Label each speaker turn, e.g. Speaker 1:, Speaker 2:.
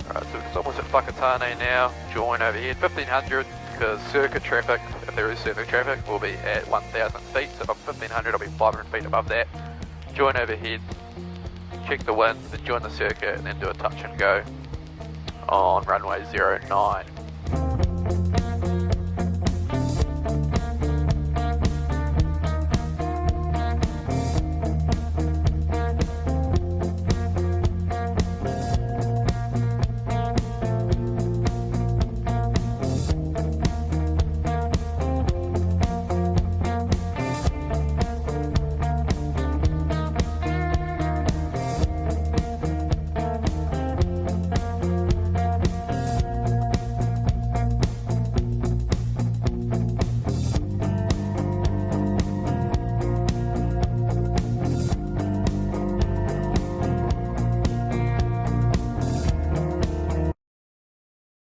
Speaker 1: Alright, so it's almost at Whakatane now. Join overhead 1500 because circuit traffic, if there is circuit traffic, will be at 1000 feet. So if I'm 1500, I'll be 500 feet above that. Join overhead, check the wind, then join the circuit, and then do a touch and go on runway 09.